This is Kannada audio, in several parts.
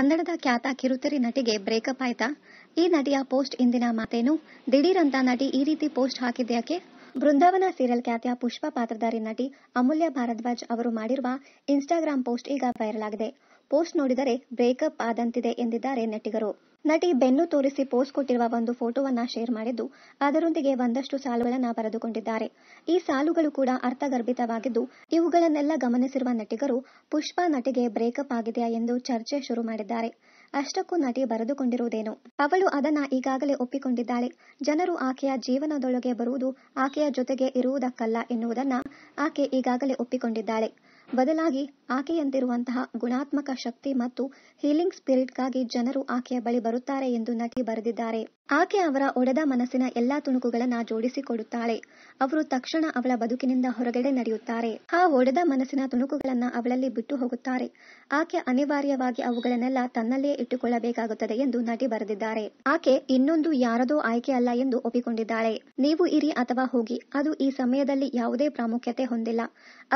ಕನ್ನಡದ ಖ್ಯಾತ ಕಿರುತೆರೆ ನಟಿಗೆ ಬ್ರೇಕಪ್ ಆಯ್ತಾ? ಈ ನಟಿಯ ಪೋಸ್ಟ್ ಇಂದಿನ ಮಾತೇನು? ದಿಢೀರ್ ಅಂತ ನಟಿ ಈ ರೀತಿ ಪೋಸ್ಟ್ ಹಾಕಿದ್ಯಾಕೆ? ಬೃಂದಾವನ ಸೀರಿಯಲ್ ಖ್ಯಾತಿಯ ಪುಷ್ಪ ಪಾತ್ರಧಾರಿ ನಟಿ ಅಮೂಲ್ಯ ಭಾರದ್ವಾಜ್ ಅವರು ಮಾಡಿರುವ ಇನ್ಸ್ಟಾಗ್ರಾಂ ಪೋಸ್ಟ್ ಈಗ ವೈರಲ್ ಆಗಿದೆ. ಪೋಸ್ಟ್ ನೋಡಿದರೆ ಬ್ರೇಕಪ್ ಆದಂತಿದೆ ಎಂದಿದ್ದಾರೆ ನೆಟ್ಟಿಗರು. ನಟಿ ಬೆನ್ನು ತೋರಿಸಿ ಪೋಸ್ ಕೊಟ್ಟಿರುವ ಒಂದು ಫೋಟೋವನ್ನ ಶೇರ್ ಮಾಡಿದ್ದು, ಅದರೊಂದಿಗೆ ಒಂದಷ್ಟು ಸಾಲುಗಳನ್ನ ಬರೆದುಕೊಂಡಿದ್ದಾರೆ. ಈ ಸಾಲುಗಳು ಕೂಡ ಅರ್ಥಗರ್ಭಿತವಾಗಿದ್ದು, ಇವುಗಳನ್ನೆಲ್ಲ ಗಮನಿಸಿರುವ ನೆಟ್ಟಿಗರು ಪುಷ್ಪ ನಟಿಗೆ ಬ್ರೇಕಪ್ ಆಗಿದೆಯಾ ಎಂದು ಚರ್ಚೆ ಶುರು ಮಾಡಿದ್ದಾರೆ. ಅಷ್ಟಕ್ಕೂ ನಟಿ ಬರೆದುಕೊಂಡಿರುವುದೇನು? ಅವಳು ಅದನ್ನ ಈಗಾಗಲೇ ಒಪ್ಪಿಕೊಂಡಿದ್ದಾಳೆ. ಜನರು ಆಕೆಯ ಜೀವನದೊಳಗೆ ಬರುವುದು ಆಕೆಯ ಜೊತೆಗೆ ಇರುವುದಕ್ಕಲ್ಲ ಎನ್ನುವುದನ್ನ ಆಕೆ ಈಗಾಗಲೇ ಒಪ್ಪಿಕೊಂಡಿದ್ದಾಳೆ. ಬದಲಾಗಿ ಆಕೆಯಂತಿರುವಂತಹ ಗುಣಾತ್ಮಕ ಶಕ್ತಿ ಮತ್ತು ಹೀಲಿಂಗ್ ಸ್ಪಿರಿಟ್ಗಾಗಿ ಜನರು ಆಕೆಯ ಬಳಿ ಬರುತ್ತಾರೆ ಎಂದು ನಟಿ ಬರೆದಿದ್ದಾರೆ. ಆಕೆ ಅವರ ಒಡೆದ ಮನಸ್ಸಿನ ಎಲ್ಲಾ ತುಣುಕುಗಳನ್ನ ಜೋಡಿಸಿಕೊಡುತ್ತಾಳೆ. ಅವರು ತಕ್ಷಣ ಅವಳ ಬದುಕಿನಿಂದ ಹೊರಗಡೆ ನಡೆಯುತ್ತಾರೆ. ಆ ಒಡೆದ ಮನಸ್ಸಿನ ತುಣುಕುಗಳನ್ನ ಅವಳಲ್ಲಿ ಬಿಟ್ಟು ಹೋಗುತ್ತಾರೆ. ಆಕೆ ಅನಿವಾರ್ಯವಾಗಿ ಅವುಗಳನ್ನೆಲ್ಲ ತನ್ನಲ್ಲಿಯೇ ಇಟ್ಟುಕೊಳ್ಳಬೇಕಾಗುತ್ತದೆ ಎಂದು ನಟಿ ಬರೆದಿದ್ದಾರೆ. ಆಕೆ ಇನ್ನೊಂದು ಯಾರದೋ ಆಯ್ಕೆ ಅಲ್ಲ ಎಂದು ಒಪ್ಪಿಕೊಂಡಿದ್ದಾಳೆ. ನೀವು ಇರಿ ಅಥವಾ ಹೋಗಿ, ಅದು ಈ ಸಮಯದಲ್ಲಿ ಯಾವುದೇ ಪ್ರಾಮುಖ್ಯತೆ ಹೊಂದಿಲ್ಲ.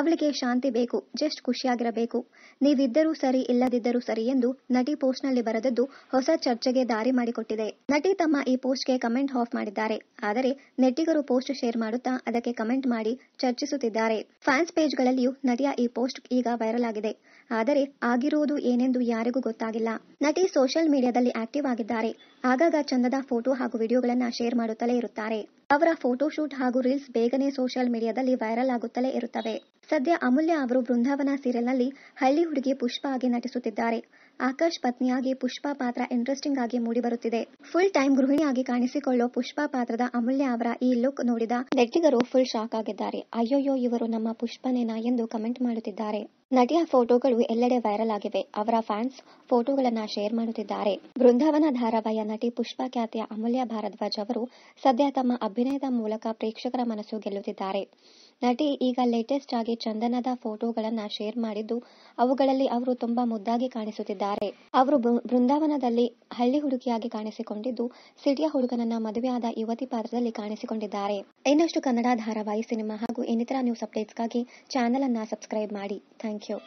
ಅವಳಿಗೆ ಶಾಂತಿ ಬೇಕು, ಜಸ್ಟ್ ಖುಷಿಯಾಗಿರಬೇಕು. ನೀವಿದ್ದರೂ ಸರಿ, ಇಲ್ಲದಿದ್ದರೂ ಸರಿ ಎಂದು ನಟಿ ಪೋಸ್ಟ್ನಲ್ಲಿ ಬರೆದದ್ದು ಹೊಸ ಚರ್ಚೆಗೆ ದಾರಿ ಮಾಡಿಕೊಟ್ಟಿದೆ. ನಟಿ ತಮ್ಮ ಈ ಪೋಸ್ಟ್ಗೆ ಕಮೆಂಟ್ ಆಫ್ ಮಾಡಿದ್ದಾರೆ. ಆದರೆ ನೆಟ್ಟಿಗರು ಪೋಸ್ಟ್ ಶೇರ್ ಮಾಡುತ್ತಾ ಅದಕ್ಕೆ ಕಮೆಂಟ್ ಮಾಡಿ ಚರ್ಚಿಸುತ್ತಿದ್ದಾರೆ. ಫ್ಯಾನ್ಸ್ ಪೇಜ್ಗಳಲ್ಲಿಯೂ ನಟಿಯ ಈ ಪೋಸ್ಟ್ ಈಗ ವೈರಲ್ ಆಗಿದೆ. ಆದರೆ ಆಗಿರುವುದು ಏನೆಂದು ಯಾರಿಗೂ ಗೊತ್ತಾಗಿಲ್ಲ. ನಟಿ ಸೋಷಿಯಲ್ ಮೀಡಿಯಾದಲ್ಲಿ ಆಕ್ಟಿವ್ ಆಗಿದ್ದಾರೆ. ಆಗಾಗ ಚಂದದ ಫೋಟೋ ಹಾಗೂ ವಿಡಿಯೋಗಳನ್ನ ಶೇರ್ ಮಾಡುತ್ತಲೇ ಇರುತ್ತಾರೆ. ಅವರ ಫೋಟೋ ಶೂಟ್ ಹಾಗೂ ರೀಲ್ಸ್ ಬೇಗನೆ ಸೋಷಿಯಲ್ ಮೀಡಿಯಾದಲ್ಲಿ ವೈರಲ್ ಆಗುತ್ತಲೇ ಇರುತ್ತವೆ. ಸದ್ಯ ಅಮೂಲ್ಯ ಅವರು ಬೃಂದಾವನ ಸೀರಿಯಲ್ನಲ್ಲಿ ಹಳ್ಳಿ ಹುಡುಗಿ ಪುಷ್ಪ ಆಗಿ ನಟಿಸುತ್ತಿದ್ದಾರೆ. ಆಕಾಶ್ ಪತ್ನಿಯಾಗಿ ಪುಷ್ಪ ಪಾತ್ರ ಇಂಟ್ರೆಸ್ಟಿಂಗ್ ಆಗಿ ಮೂಡಿಬರುತ್ತಿದೆ. ಫುಲ್ ಟೈಮ್ ಗೃಹಿಣಿಯಾಗಿ ಕಾಣಿಸಿಕೊಳ್ಳೋ ಪುಷ್ಪ ಪಾತ್ರದ ಅಮೂಲ್ಯ ಅವರ ಈ ಲುಕ್ ನೋಡಿದ ನೆಟ್ಟಿಗರು ಫುಲ್ ಶಾಕ್ ಆಗಿದ್ದಾರೆ. ಅಯ್ಯೋಯ್ಯೋ, ಇವರು ನಮ್ಮ ಪುಷ್ಪನೇನಾ ಎಂದು ಕಮೆಂಟ್ ಮಾಡುತ್ತಿದ್ದಾರೆ. ನಟಿಯ ಫೋಟೋಗಳು ಎಲ್ಲೆಡೆ ವೈರಲ್ ಆಗಿವೆ. ಅವರ ಫ್ಯಾನ್ಸ್ ಫೋಟೋಗಳನ್ನ ಶೇರ್ ಮಾಡುತ್ತಿದ್ದಾರೆ. ಬೃಂದಾವನ ಧಾರಾವಾಹಿಯ ನಟಿ ಪುಷ್ಪ ಖ್ಯಾತಿಯ ಅಮೂಲ್ಯ ಭಾರದ್ವಾಜ್ ಅವರು ಸದ್ಯ ತಮ್ಮ ಅಭಿನಯದ ಮೂಲಕ ಪ್ರೇಕ್ಷಕರ ಮನಸ್ಸು ಗೆಲ್ಲುತ್ತಿದ್ದಾರೆ. ನಟಿ ಈಗ ಲೇಟೆಸ್ಟ್ ಆಗಿ ಚಂದನದ ಫೋಟೋಗಳನ್ನ ಶೇರ್ ಮಾಡಿದ್ದು, ಅವುಗಳಲ್ಲಿ ಅವರು ತುಂಬಾ ಮುದ್ದಾಗಿ ಕಾಣಿಸುತ್ತಿದ್ದಾರೆ. ಅವರು ಬೃಂದಾವನದಲ್ಲಿ ಹಳ್ಳಿ ಹುಡುಗಿಯಾಗಿ ಕಾಣಿಸಿಕೊಂಡಿದ್ದು, ಸಿಟಿಯ ಹುಡುಗನನ್ನ ಮದುವೆಯಾದ ಯುವತಿ ಪಾತ್ರದಲ್ಲಿ ಕಾಣಿಸಿಕೊಂಡಿದ್ದಾರೆ. ಇನ್ನಷ್ಟು ಕನ್ನಡ ಧಾರಾವಾಹಿ, ಸಿನಿಮಾ ಹಾಗೂ ಇನ್ನಿತರ ನ್ಯೂಸ್ ಅಪ್ಡೇಟ್ಸ್ಗಾಗಿ ಚಾನೆಲ್ ಅನ್ನ ಸಬ್ಸ್ಕ್ರೈಬ್ ಮಾಡಿ. Thank you.